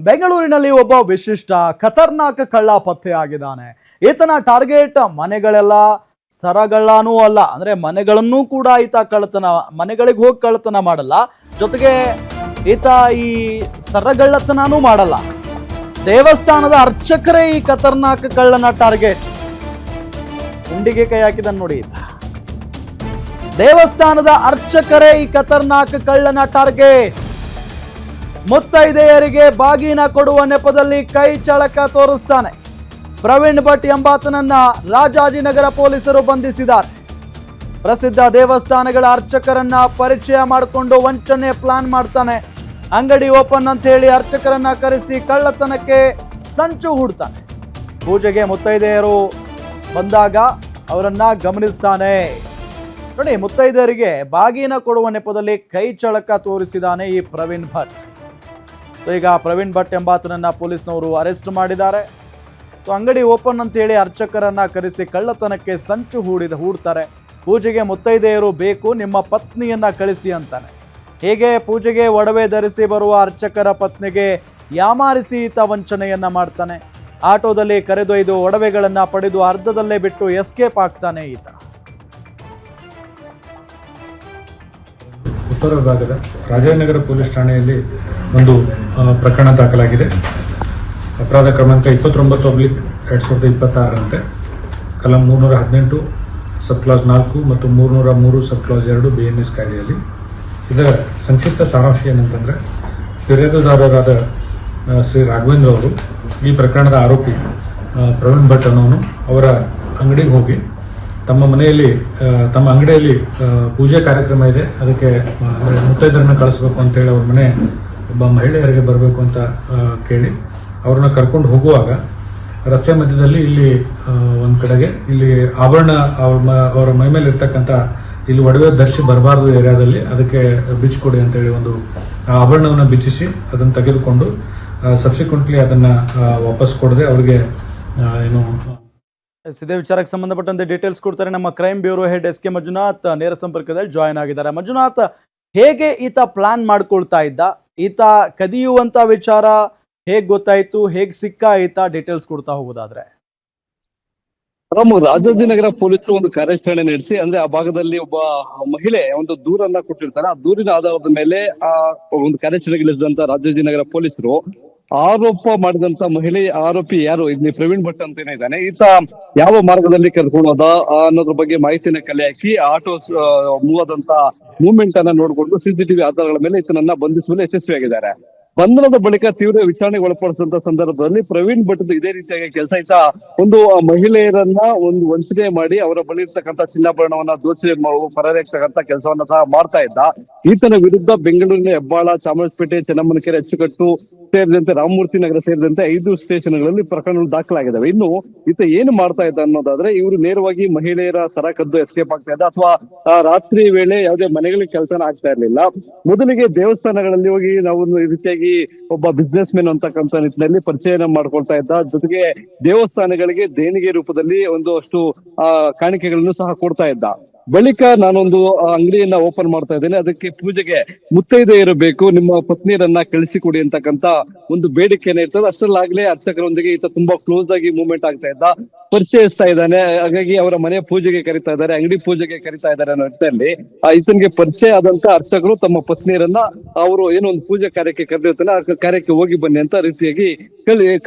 ಬೆಂಗಳೂರಿನಲ್ಲಿ ಒಬ್ಬ ವಿಶಿಷ್ಟ ಖತರ್ನಾಕ್ ಕಳ್ಳ ಪತ್ತೆಯಾಗಿದ್ದಾನೆ. ಈತನ ಟಾರ್ಗೆಟ್ ಮನೆಗಳೆಲ್ಲ ಸರಗಳ್ಳನೂ ಅಲ್ಲ, ಅಂದ್ರೆ ಮನೆಗಳನ್ನೂ ಕೂಡ ಈತ ಕಳ್ಳತನ, ಮನೆಗಳಿಗೆ ಹೋಗಿ ಕಳ್ಳತನ ಮಾಡಲ್ಲ, ಜೊತೆಗೆ ಈತ ಈ ಸರಗಳ್ಳತನೂ ಮಾಡಲ್ಲ. ದೇವಸ್ಥಾನದ ಅರ್ಚಕರೇ ಈ ಖತರ್ನಾಕ್ ಕಳ್ಳನ ಟಾರ್ಗೆಟ್. ಗುಂಡಿಗೆ ಕೈ ಹಾಕಿದ ನೋಡಿ ಈತ. ದೇವಸ್ಥಾನದ ಅರ್ಚಕರೇ ಈ ಖತರ್ನಾಕ್ ಕಳ್ಳನ ಟಾರ್ಗೆಟ್. ಮುತ್ತೈದೆಯರಿಗೆ ಬಾಗಿನ ಕೊಡುವ ನೆಪದಲ್ಲಿ ಕೈ ಚಳಕ ತೋರಿಸ್ತಾನೆ. ಪ್ರವೀಣ್ ಭಟ್ ಎಂಬಾತನನ್ನ ರಾಜಾಜಿನಗರ ಪೊಲೀಸರು ಬಂಧಿಸಿದ್ದಾರೆ. ಪ್ರಸಿದ್ಧ ದೇವಸ್ಥಾನಗಳ ಅರ್ಚಕರನ್ನ ಪರಿಚಯ ಮಾಡಿಕೊಂಡು ವಂಚನೆ ಪ್ಲಾನ್ ಮಾಡ್ತಾನೆ. ಅಂಗಡಿ ಓಪನ್ ಅಂತ ಹೇಳಿ ಅರ್ಚಕರನ್ನ ಕರೆಸಿ ಕಳ್ಳತನಕ್ಕೆ ಸಂಚು ಹೂಡ್ತಾನೆ. ಪೂಜೆಗೆ ಮುತ್ತೈದೆಯರು ಬಂದಾಗ ಅವರನ್ನ ಗಮನಿಸ್ತಾನೆ. ನೋಡಿ, ಮುತ್ತೈದೆಯರಿಗೆ ಬಾಗಿನ ಕೊಡುವ ನೆಪದಲ್ಲಿ ಕೈ ಚಳಕ ತೋರಿಸಿದಾನೆ ಈ ಪ್ರವೀಣ್ ಭಟ್. ಸೊ ಈಗ ಪ್ರವೀಣ್ ಭಟ್ ಎಂಬಾತನನ್ನ ಪೊಲೀಸ್ನವರು ಅರೆಸ್ಟ್ ಮಾಡಿದ್ದಾರೆ. ಸೊ ಅಂಗಡಿ ಓಪನ್ ಅಂತ ಹೇಳಿ ಅರ್ಚಕರನ್ನ ಕರೆಸಿ ಕಳ್ಳತನಕ್ಕೆ ಸಂಚು ಹೂಡ್ತಾರೆ. ಪೂಜೆಗೆ ಮುತ್ತೈದೆಯರು ಬೇಕು, ನಿಮ್ಮ ಪತ್ನಿಯನ್ನ ಕಳಿಸಿ ಅಂತಾನೆ. ಹೇಗೆ ಪೂಜೆಗೆ ಒಡವೆ ಧರಿಸಿ ಬರುವ ಅರ್ಚಕರ ಪತ್ನಿಗೆ ಯಾಮಾರಿಸಿ ಈತ ವಂಚನೆಯನ್ನ ಮಾಡ್ತಾನೆ. ಆಟೋದಲ್ಲಿ ಕರೆದೊಯ್ದು ಒಡವೆಗಳನ್ನ ಪಡೆದು ಅರ್ಧದಲ್ಲೇ ಬಿಟ್ಟು ಎಸ್ಕೇಪ್ ಆಗ್ತಾನೆ ಈತ. ಉತ್ತರ ವಿಭಾಗದ ರಾಜಾಜಿನಗರ ಪೊಲೀಸ್ ಠಾಣೆಯಲ್ಲಿ ಒಂದು ಪ್ರಕರಣ ದಾಖಲಾಗಿದೆ. ಅಪರಾಧ ಕ್ರಮಾಂಕ 29/2026ರಂತೆ ಕಲಂ 318 ಸಬ್ ಕ್ಲಾಸ್ 4 ಮತ್ತು 303 ಸಬ್ ಕ್ಲಾಸ್ 2 BNS ಕಾಯ್ದೆಯಲ್ಲಿ. ಇದರ ಸಂಕ್ಷಿಪ್ತ ಸಾರಾಂಶ ಏನಂತಂದರೆ, ಫಿರ್ಯಾದುದಾರರಾದ ಶ್ರೀ ರಾಘವೇಂದ್ರ ಅವರು ಈ ಪ್ರಕರಣದ ಆರೋಪಿ ಪ್ರವೀಣ್ ಭಟ್ ಅನ್ನೋನು ಅವರ ಅಂಗಡಿಗೆ ಹೋಗಿ ತಮ್ಮ ಅಂಗಡಿಯಲ್ಲಿ ಪೂಜೆ ಕಾರ್ಯಕ್ರಮ ಇದೆ, ಅದಕ್ಕೆ ಮುತ್ತೈದರನ್ನ ಕಳಿಸ್ಬೇಕು ಅಂತೇಳಿ ಅವ್ರ ಮನೆ ಒಬ್ಬ ಮಹಿಳೆಯರಿಗೆ ಬರಬೇಕು ಅಂತ ಕೇಳಿ ಅವ್ರನ್ನ ಕರ್ಕೊಂಡು ಹೋಗುವಾಗ ರಸ್ತೆ ಮಧ್ಯದಲ್ಲಿ ಇಲ್ಲಿ ಒಂದು ಕಡೆಗೆ ಇಲ್ಲಿ ಆಭರಣ ಅವರ ಮೈ ಮೇಲೆ ಇರ್ತಕ್ಕಂಥ ಇಲ್ಲಿ ಒಡವೆ ಧರಿಸಿ ಬರಬಾರ್ದು ಏರಿಯಾದಲ್ಲಿ, ಅದಕ್ಕೆ ಬಿಚ್ಚಿಕೊಡಿ ಅಂತೇಳಿ ಒಂದು ಆಭರಣವನ್ನು ಬಿಚ್ಚಿಸಿ ಅದನ್ನು ತೆಗೆದುಕೊಂಡು ಸಬ್ಸಿಕ್ವೆಂಟ್ಲಿ ಅದನ್ನು ವಾಪಸ್ ಕೊಡದೆ ಅವರಿಗೆ ಏನು ಇದೇ ವಿಚಾರಕ್ಕೆ ಸಂಬಂಧಪಟ್ಟಂತೆ ಡೀಟೇಲ್ಸ್ ಕೊಡ್ತಾರೆ ನಮ್ಮ crime bureau head SK Manjunath ನೇರ ಸಂಪರ್ಕದಲ್ಲಿ ಜಾಯ್ನ್ ಆಗಿದ್ದಾರೆ. ಮಂಜುನಾಥ್, ಹೇಗೆ ಈತ ಪ್ಲಾನ್ ಮಾಡ್ಕೊಳ್ತಾ ಇದ್ದ, ಈತ ಕದಿಯುವಂತ ವಿಚಾರ ಹೇಗ್ ಗೊತ್ತಾಯ್ತು, ಹೇಗ್ ಸಿಕ್ಕ ಈತ, ಡೀಟೇಲ್ಸ್ ಕೊಡ್ತಾ ಹೋಗೋದಾದ್ರೆ? ರಾಜಾಜಿನಗರ ಪೊಲೀಸರು ಒಂದು ಕಾರ್ಯಾಚರಣೆ ನಡೆಸಿ, ಅಂದ್ರೆ ಆ ಭಾಗದಲ್ಲಿ ಒಬ್ಬ ಮಹಿಳೆ ಒಂದು ದೂರನ್ನ ಕೊಟ್ಟಿರ್ತಾರೆ. ಆ ದೂರಿನ ಆಧಾರದ ಮೇಲೆ ಆ ಒಂದು ಕಾರ್ಯಾಚರಣೆ ಇಳಿಸಿದಂತ ರಾಜಾಜಿನಗರ ಪೊಲೀಸರು ಆರೋಪ ಮಾಡಿದಂತ ಮಹಿಳೆ ಆರೋಪಿ ಯಾರು ಇಲ್ಲಿ ಪ್ರವೀಣ್ ಭಟ್ ಅಂತ ಏನಿದ್ದಾನೆ, ಈತ ಯಾವ ಮಾರ್ಗದಲ್ಲಿ ಕರ್ಕೊಂಡು ಹೋದ ಅನ್ನೋದ್ರ ಬಗ್ಗೆ ಮಾಹಿತಿನ ಕಲೆ ಹಾಕಿ ಆಟೋ ಮೂವ್ ಆದಂತ ಮೂವ್ಮೆಂಟ್ ಅನ್ನ ನೋಡಿಕೊಂಡು CCTV ಆಧಾರಗಳ ಮೇಲೆ ಈತನನ್ನ ಬಂಧಿಸುವಲ್ಲಿ ಯಶಸ್ವಿಯಾಗಿದ್ದಾರೆ. ಬಂಧನದ ಬಳಿಕ ತೀವ್ರ ವಿಚಾರಣೆಗೆ ಒಳಪಡಿಸಿದಂತ ಸಂದರ್ಭದಲ್ಲಿ ಪ್ರವೀಣ್ ಭಟ್ ಇದೇ ರೀತಿಯಾಗಿ ಕೆಲಸ ಈತ ಒಂದು ಮಹಿಳೆಯರನ್ನ ಒಂದು ವಂಚನೆ ಮಾಡಿ ಅವರ ಬಳಿ ಇರ್ತಕ್ಕಂಥ ಚಿನ್ನಾಭರಣವನ್ನ ದೋಚಿ ಪರಾರಿಯಾಗ್ತಕ್ಕಂಥ ಕೆಲಸವನ್ನ ಸಹ ಮಾಡ್ತಾ ಇದ್ದ. ಈತನ ವಿರುದ್ಧ ಬೆಂಗಳೂರಿನ ಹೆಬ್ಬಾಳ, ಚಾಮರಾಜಪೇಟೆ, ಚೆನ್ನಮ್ಮನಕೆರೆ, ಅಚ್ಚುಕಟ್ಟು ಸೇರಿದಂತೆ ರಾಮಮೂರ್ತಿ ನಗರ ಸೇರಿದಂತೆ 5 ಸ್ಟೇಷನ್ಗಳಲ್ಲಿ ಪ್ರಕರಣಗಳು ದಾಖಲಾಗಿದ್ದಾವೆ. ಇನ್ನು ಈತ ಏನು ಮಾಡ್ತಾ ಇದ್ದ ಅನ್ನೋದಾದ್ರೆ, ಇವರು ನೇರವಾಗಿ ಮಹಿಳೆಯರ ಸರ ಕದ್ದು ಎಸ್ಕೇಪ್ ಆಗ್ತಾ ಇದ್ದ, ಅಥವಾ ರಾತ್ರಿ ವೇಳೆ ಯಾವುದೇ ಮನೆಗಳಿಗೆ ಕೆಲಸನ ಆಗ್ತಾ ಇರ್ಲಿಲ್ಲ. ಮೊದಲಿಗೆ ದೇವಸ್ಥಾನಗಳಲ್ಲಿ ಹೋಗಿ ನಾವು ಈ ರೀತಿಯಾಗಿ ಒಬ್ಬ ಬಿಸ್ನೆಸ್ ಮ್ಯಾನ್ ಅಂತಕ್ಕಂಥ ನಿಟ್ಟಿನಲ್ಲಿ ಪರಿಚಯನ ಮಾಡ್ಕೊಳ್ತಾ ಇದ್ದ. ಜೊತೆಗೆ ದೇವಸ್ಥಾನಗಳಿಗೆ ದೇಣಿಗೆ ರೂಪದಲ್ಲಿ ಒಂದಷ್ಟು ಕಾಣಿಕೆಗಳನ್ನು ಸಹ ಕೊಡ್ತಾ ಇದ್ದ. ಬಳಿಕ ನಾನೊಂದು ಅಂಗಡಿಯನ್ನ ಓಪನ್ ಮಾಡ್ತಾ ಇದ್ದೇನೆ, ಅದಕ್ಕೆ ಪೂಜೆಗೆ ಮುತ್ತೈದೆಯರು ಬೇಕು, ನಿಮ್ಮ ಪತ್ನಿಯರನ್ನ ಕಳಿಸಿಕೊಡಿ ಅಂತಕ್ಕಂತ ಒಂದು ಬೇಡಿಕೆನ ಇರ್ತದೆ. ಅಷ್ಟರಲ್ಲಾಗ್ಲೇ ಅರ್ಚಕರೊಂದಿಗೆ ಈತ ತುಂಬಾ ಕ್ಲೋಸ್ ಆಗಿ ಮೂವ್ಮೆಂಟ್ ಆಗ್ತಾ ಇದ್ದ, ಪರಿಚಯಿಸ್ತಾ ಇದ್ದಾನೆ. ಹಾಗಾಗಿ ಅವರ ಮನೆ ಪೂಜೆಗೆ ಕರಿತಾ ಇದ್ದಾರೆ, ಅಂಗಡಿ ಪೂಜೆಗೆ ಕರಿತಾ ಇದ್ದಾರೆ ಅನ್ನೋ ಅರ್ಥದಲ್ಲಿ ಈತನಿಗೆ ಪರಿಚಯ ಆದಂತ ಅರ್ಚಕರು ತಮ್ಮ ಪತ್ನಿಯರನ್ನ ಅವರು ಏನೋ ಒಂದು ಪೂಜೆ ಕಾರ್ಯಕ್ಕೆ ಕರೆದಿರ್ತಾನೆ, ಆ ಕಾರ್ಯಕ್ಕೆ ಹೋಗಿ ಬನ್ನಿ ಅಂತ ರೀತಿಯಾಗಿ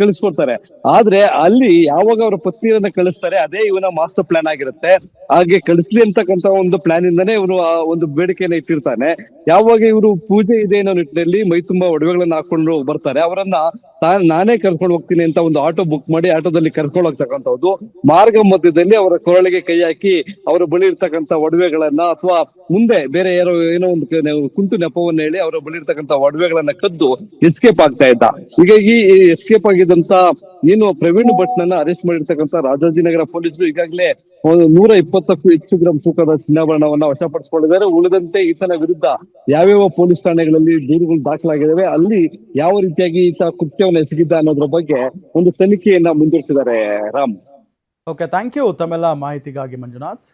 ಕಳಿಸ್ಕೊಡ್ತಾರೆ. ಆದ್ರೆ ಅಲ್ಲಿ ಯಾವಾಗ ಅವರ ಪತ್ನಿಯರನ್ನ ಕಳಿಸ್ತಾರೆ, ಅದೇ ಇವನ ಮಾಸ್ಟರ್ ಪ್ಲಾನ್ ಆಗಿರುತ್ತೆ. ಹಾಗೆ ಕಳಿಸ್ಲಿ ಅಂತಕ್ಕಂತ ಒಂದು ಪ್ಲಾನ್ ಇಂದಾನೆ ಇವನು ಆ ಒಂದು ಬೇಡಿಕೆಯನ್ನ ಇಟ್ಟಿರ್ತಾನೆ. ಯಾವಾಗ ಇವರು ಪೂಜೆ ಇದೆ ಅನ್ನೋ ನಿಟ್ಟಿನಲ್ಲಿ ಮೈ ತುಂಬಾ ಒಡವೆಗಳನ್ನ ಹಾಕೊಂಡು ಬರ್ತಾರೆ, ಅವರನ್ನ ನಾನೇ ಕರ್ಕೊಂಡು ಹೋಗ್ತೀನಿ ಅಂತ ಒಂದು ಆಟೋ ಬುಕ್ ಮಾಡಿ ಆಟೋದಲ್ಲಿ ಕರ್ಕೊಂಡು ಹೋಗ್ತಕ್ಕಂಥದ್ದು. ಮಾರ್ಗ ಮಧ್ಯದಲ್ಲಿ ಅವರ ಕೊರಳಿಗೆ ಕೈ ಹಾಕಿ ಅವರ ಬಳಿ ಇರ್ತಕ್ಕಂಥ ಒಡವೆಗಳನ್ನ ಅಥವಾ ಮುಂದೆ ಬೇರೆ ಯಾರೋ ಏನೋ ಒಂದು ಕುಂಟು ನೆಪವನ್ನ ಹೇಳಿ ಅವರ ಬಳಿ ಇರ್ತಕ್ಕಂಥ ಒಡವೆಗಳನ್ನ ಕದ್ದು ಎಸ್ಕೇಪ್ ಆಗ್ತಾ ಇದ್ದ. ಹೀಗಾಗಿ ಎಸ್ಕೇಪ್ ಆಗಿದ್ದಂತ ಏನು ಪ್ರವೀಣ್ ಭಟ್ ನನ್ನ ಅರೆಸ್ಟ್ ಮಾಡಿರ್ತಕ್ಕಂಥ ರಾಜಾಜಿನಗರ ಪೊಲೀಸರು ಈಗಾಗಲೇ 120ಕ್ಕೂ ಹೆಚ್ಚು ಗ್ರಾಂ ತೂಕದ ಚಿನ್ನಾಭರಣವನ್ನ ವಶಪಡಿಸಿಕೊಂಡಿದ್ದಾರೆ. ಉಳಿದಂತೆ ಈತನ ವಿರುದ್ಧ ಯಾವ್ಯಾವ ಪೊಲೀಸ್ ಠಾಣೆಗಳಲ್ಲಿ ದೂರುಗಳು ದಾಖಲಾಗಿದ್ದಾವೆ, ಅಲ್ಲಿ ಯಾವ ರೀತಿಯಾಗಿ ಈತ ಕೃತ್ಯವನ್ನ ಎಸಗಿದ್ದ ಅನ್ನೋದ್ರ ಬಗ್ಗೆ ಒಂದು ತನಿಖೆಯನ್ನ ಮುಂದುವರಿಸಿದ್ದಾರೆ. ರಾಮ್, ಓಕೆ, ಥ್ಯಾಂಕ್ ಯು ತಮ್ಮೆಲ್ಲ ಮಾಹಿತಿಗಾಗಿ ಮಂಜುನಾಥ್.